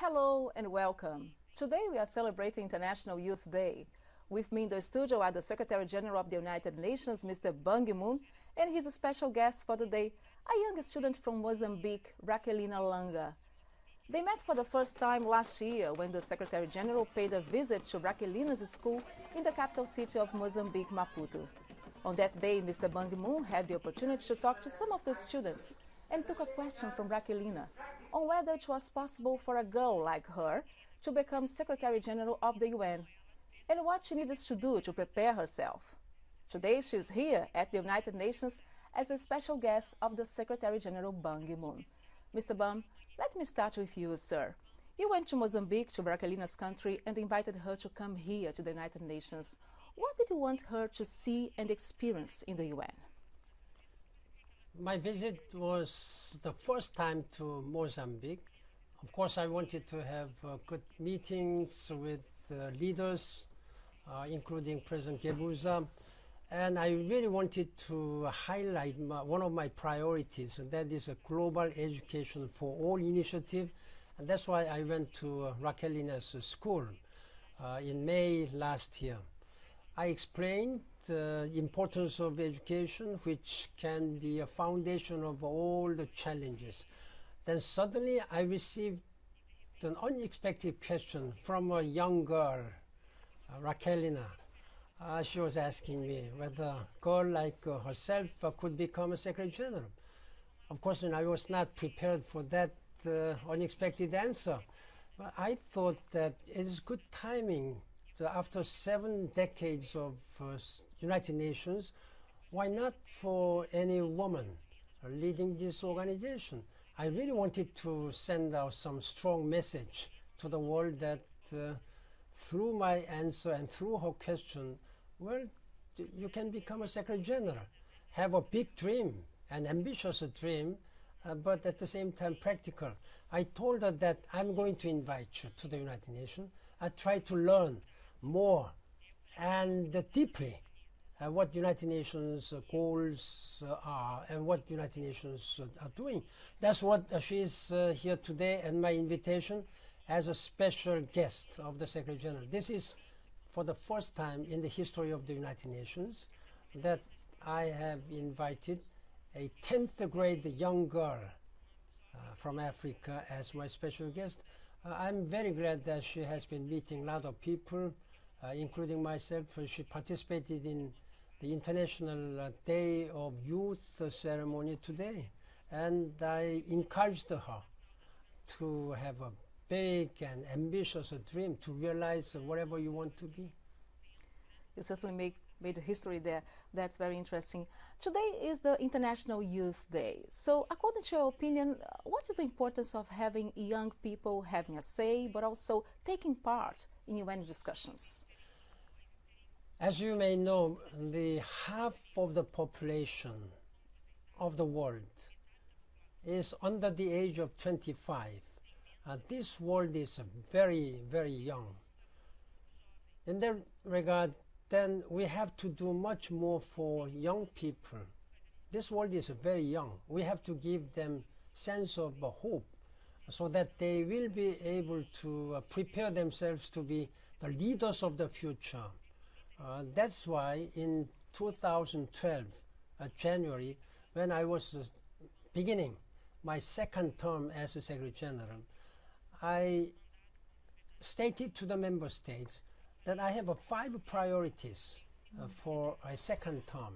Hello and welcome. Today we are celebrating International Youth Day. With me in the studio are the Secretary General of the United Nations, Mr. Ban Ki-moon, and his special guest for the day, a young student from Mozambique, Raquelina Langa. They met for the first time last year when the Secretary General paid a visit to Raquelina's school in the capital city of Mozambique, Maputo. On that day, Mr. Ban Ki-moon had the opportunity to talk to some of the students and took a question from Raquelina on whether it was possible for a girl like her to become Secretary General of the UN and what she needed to do to prepare herself. Today she is here at the United Nations as a special guest of the Secretary General Ban Ki-moon. Mr. Ban, let me start with you, sir. You went to Mozambique, to Raquelina's country, and invited her to come here to the United Nations. What did you want her to see and experience in the UN? My visit was the first time to Mozambique. Of course, I wanted to have good meetings with leaders, including President Gebuza, and I really wanted to highlight one of my priorities, and that is a global education for all initiative, and that's why I went to Raquelina's school in May last year. I explained the importance of education, which can be a foundation of all the challenges. Then suddenly I received an unexpected question from a young girl, Raquelina. She was asking me whether a girl like herself could become a Secretary General. Of course, I was not prepared for that unexpected answer. But I thought that it is good timing. After 7 decades of United Nations, why not for any woman leading this organization? I really wanted to send out some strong message to the world that through my answer and through her question, well, you can become a Secretary General, have a big dream, an ambitious dream, but at the same time practical. I told her that I'm going to invite you to the United Nations. I try to learn more and deeply what United Nations goals are and what United Nations are doing. That's what she is here today, and my invitation as a special guest of the Secretary General. This is for the first time in the history of the United Nations that I have invited a 10th grade young girl from Africa as my special guest. I'm very glad that she has been meeting a lot of people, including myself. She participated in the International Day of Youth ceremony today, and I encouraged her to have a big and ambitious dream to realize whatever you want to be. You certainly made history there. That's very interesting. Today is the International Youth Day. So according to your opinion, what is the importance of having young people having a say, but also taking part in UN discussions? As you may know, the half of the population of the world is under the age of 25. This world is very, very young. In that regard, then we have to do much more for young people. This world is very young. We have to give them sense of hope so that they will be able to prepare themselves to be the leaders of the future. That's why in 2012, January, when I was beginning my second term as a Secretary General, I stated to the member states that I have 5 priorities for a second term.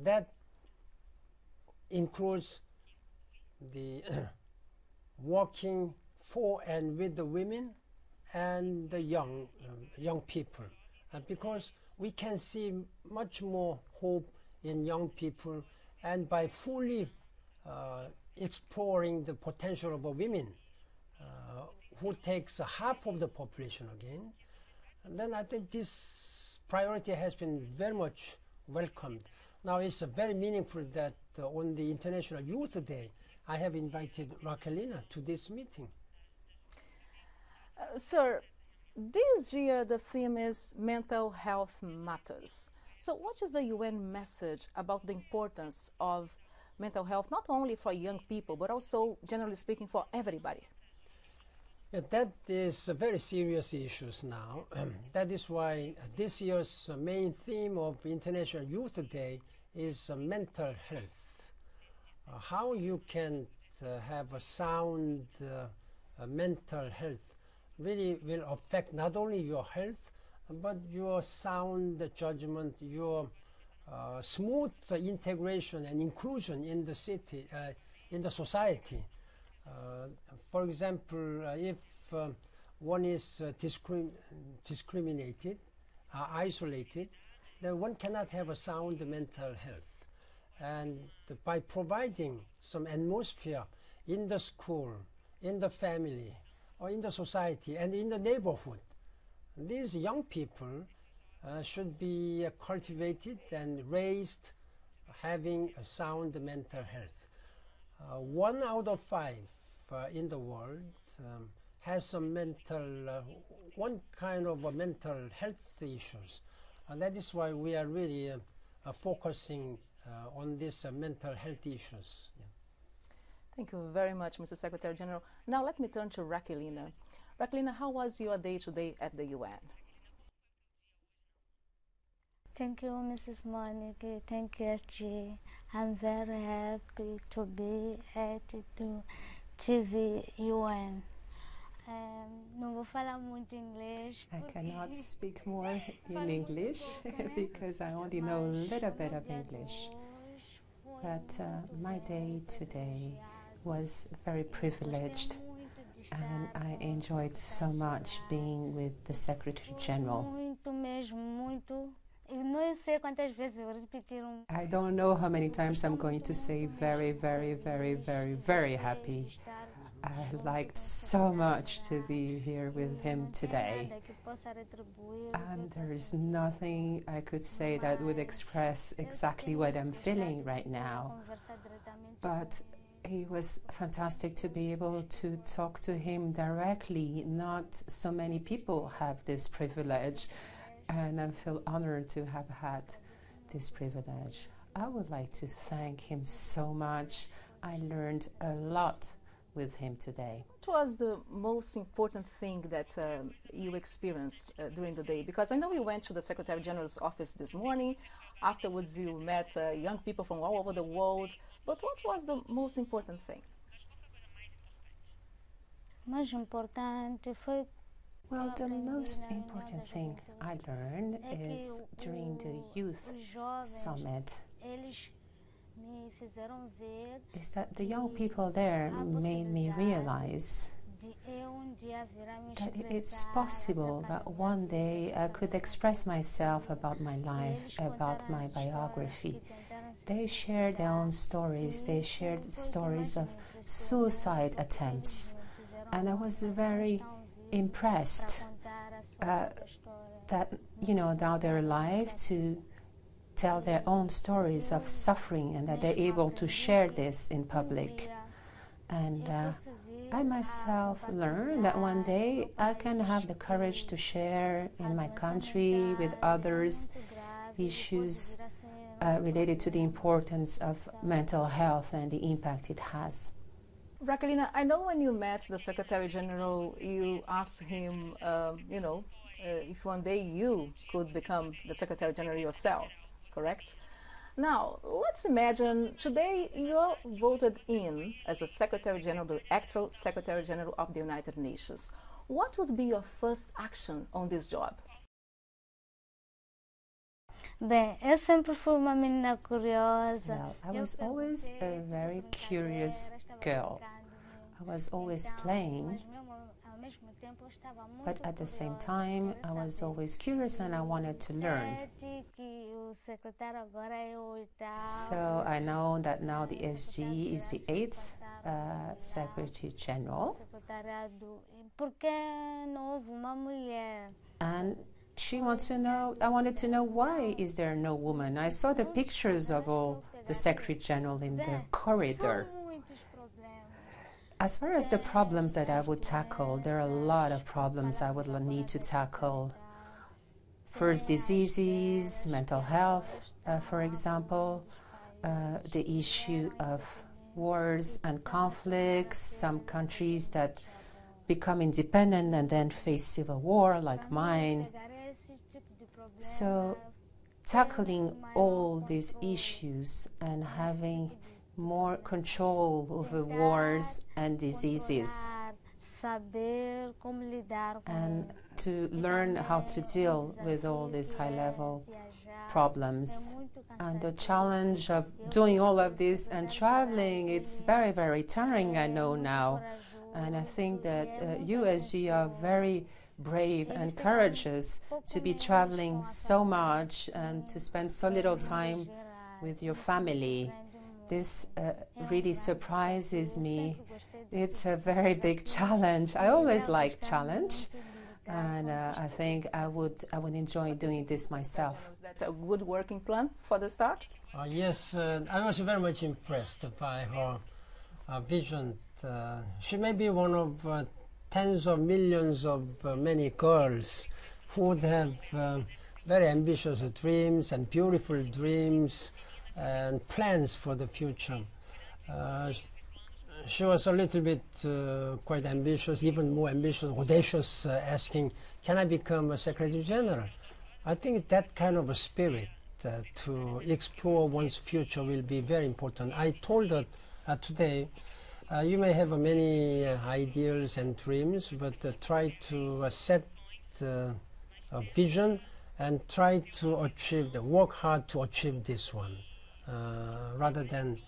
That includes the working for and with the women and the young people. Because we can see much more hope in young people, and by fully exploring the potential of women, who takes half of the population again, and then I think this priority has been very much welcomed. Now it's very meaningful that on the International Youth Day, I have invited Raquelina to this meeting. Sir, this year the theme is mental health matters. So what is the UN message about the importance of mental health, not only for young people, but also, generally speaking, for everybody? That is a very serious issues now. That is why this year's main theme of International Youth Day is mental health. How you can have a sound mental health really will affect not only your health, but your sound judgment, your smooth integration and inclusion in the city, in the society. For example, if one is discriminated, isolated, then one cannot have a sound mental health. And by providing some atmosphere in the school, in the family, or in the society, and in the neighborhood, these young people should be cultivated and raised having a sound mental health. 1 out of 5 in the world has some one kind of mental health issues. And that is why we are really focusing on these mental health issues. Yeah. Thank you very much, Mr. Secretary General. Now let me turn to Raquelina. Raquelina, how was your day today at the UN? Thank you, Mrs. Monica. Thank you, SG. I'm very happy to be at the TV UN. Não vou falar muito inglês. I cannot speak more in English because I only know a little bit of English. But my day today was very privileged, and I enjoyed so much being with the Secretary General. Muito mesmo, muito. Eu não sei quantas vezes eu repetir I don't know how many times I'm going to say very, very, very, very, very happy. I liked so much to be here with him today. And there is nothing I could say that would express exactly what I'm feeling right now. But it was fantastic to be able to talk to him directly. Not so many people have this privilege, and I feel honored to have had this privilege. I would like to thank him so much. I learned a lot with him today. What was the most important thing that you experienced during the day? Because I know you went to the Secretary General's office this morning. Afterwards, you met young people from all over the world. But what was the most important thing? Mais importante foi. Well, the most important thing I learned is during the youth summit is that the young people there made me realize that it's possible that one day I could express myself about my life, about my biography. They shared their own stories. They shared the stories of suicide attempts. And I was very impressed that, now they're alive to tell their own stories of suffering and that they're able to share this in public. And I myself learned that one day I can have the courage to share in my country with others issues related to the importance of mental health and the impact it has. Raquelina, I know when you met the Secretary General, you asked him, if one day you could become the Secretary General yourself, correct? Now, let's imagine today you're voted in as the Secretary General, the actual Secretary General of the United Nations. What would be your first action on this job? Bem, eu sempre fui uma menina curiosa. Well, I was always a very curious girl. I was always playing, but at the same time, I was always curious and I wanted to learn. So I know that now the SG is the 8th Secretary General. And she wants to know, I wanted to know, why is there no woman? I saw the pictures of all the Secretary General in the corridor. As far as the problems that I would tackle, there are a lot of problems I would need to tackle. First, diseases, mental health, for example, the issue of wars and conflicts, some countries that become independent and then face civil war like mine. So tackling all these issues and having more control over wars and diseases, and to learn how to deal with all these high-level problems. And the challenge of doing all of this and traveling, it's very, very tiring, I know now. And I think that you, SG, are very brave and courageous to be traveling so much and to spend so little time with your family. This really surprises me. It's a very big challenge. I always like challenge, and I think I would enjoy doing this myself. Was that a good working plan for the start? Yes, I was very much impressed by her vision. She may be one of tens of millions of many girls who would have very ambitious dreams and beautiful dreams and plans for the future. She was a little bit quite ambitious, even more ambitious, audacious, asking, can I become a Secretary General? I think that kind of a spirit to explore one's future will be very important. I told her today, you may have many ideals and dreams, but try to set a vision and try to achieve, work hard to achieve this one, rather than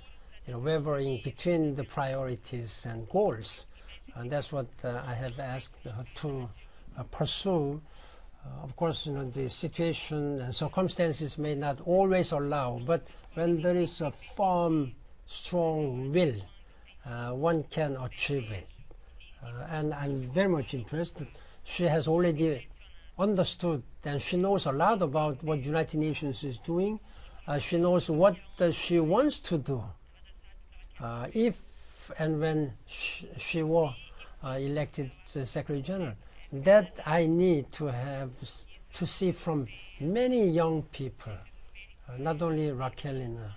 wavering between the priorities and goals. And that's what I have asked her to pursue. Of course, the situation and circumstances may not always allow, but when there is a firm, strong will, one can achieve it. And I'm very much impressed that she has already understood and she knows a lot about what United Nations is doing. She knows what she wants to do if and when she were elected Secretary General. That I need to have to see from many young people, not only Raquelina,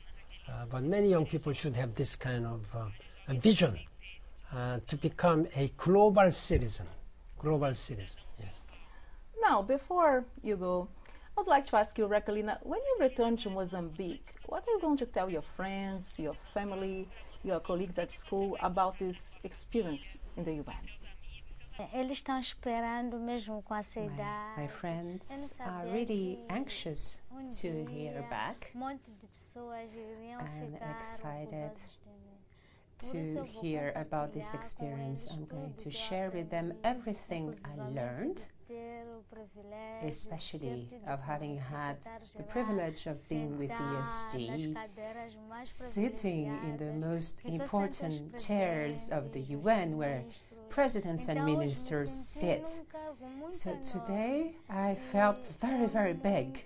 but many young people should have this kind of vision to become a global citizen. Global citizen, yes. Now, before you go, I would like to ask you, Raquelina, when you return to Mozambique, what are you going to tell your friends, your family, your colleagues at school about this experience in the UN? My friends are really anxious to hear back and excited to hear about this experience. I'm going to share with them everything I learned, especially of having had the privilege of being with DSG, sitting in the most important chairs of the UN where presidents and ministers sit. So today I felt very, very big.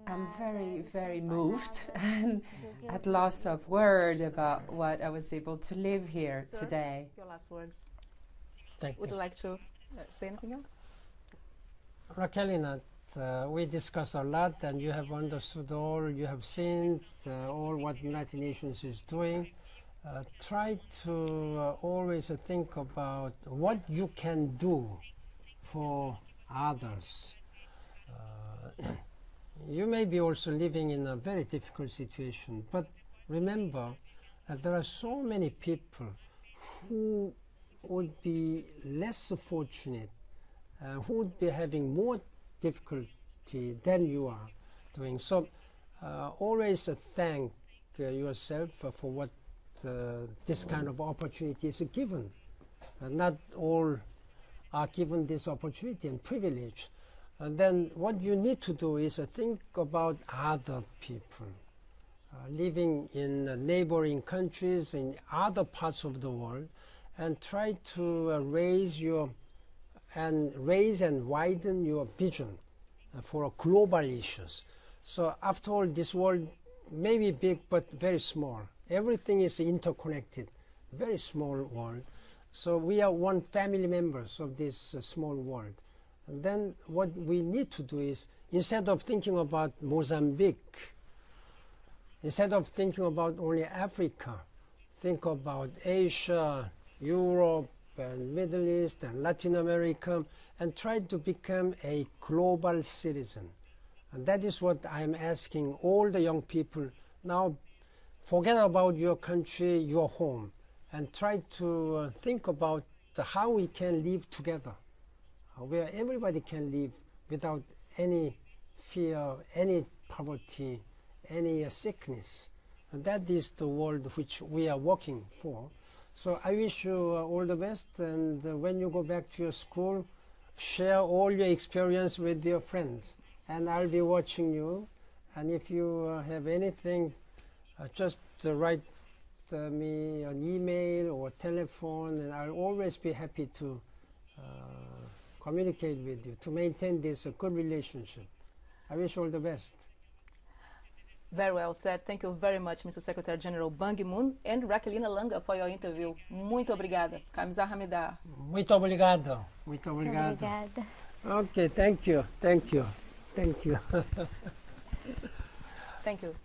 I'm very, very moved and at loss of word about what I was able to live here today. Your last words. Thank you. Would you like to say anything else? Raquelina, we discussed a lot and you have understood all, you have seen all what United Nations is doing. Try to always think about what you can do for others. You may be also living in a very difficult situation, but remember there are so many people who would be less fortunate, who would be having more difficulty than you are doing. So always thank yourself for what this kind of opportunity is given. Not all are given this opportunity and privilege. And then what you need to do is think about other people living in neighboring countries, in other parts of the world, and try to raise and widen your vision for global issues. So after all, this world may be big but very small. Everything is interconnected, very small world. So we are one family members of this small world. And then what we need to do is, instead of thinking about Mozambique, instead of thinking about only Africa, think about Asia, Europe and Middle East and Latin America, and try to become a global citizen. And that is what I'm asking all the young people now. Forget about your country, your home, and try to think about how we can live together, where everybody can live without any fear, any poverty, any sickness. And that is the world which we are working for. So I wish you all the best, and when you go back to your school, share all your experience with your friends, and I'll be watching you. And if you have anything, just write me an email or telephone, and I'll always be happy to communicate with you to maintain this good relationship. I wish you all the best. Very well said. Thank you very much, Mr. Secretary General Ban Ki-moon and Raquelina Langa for your interview. Muito obrigada. Kamsahamnida. Muito obrigado. Muito obrigado. Obrigada. Okay, thank you. Thank you. Thank you. Thank you.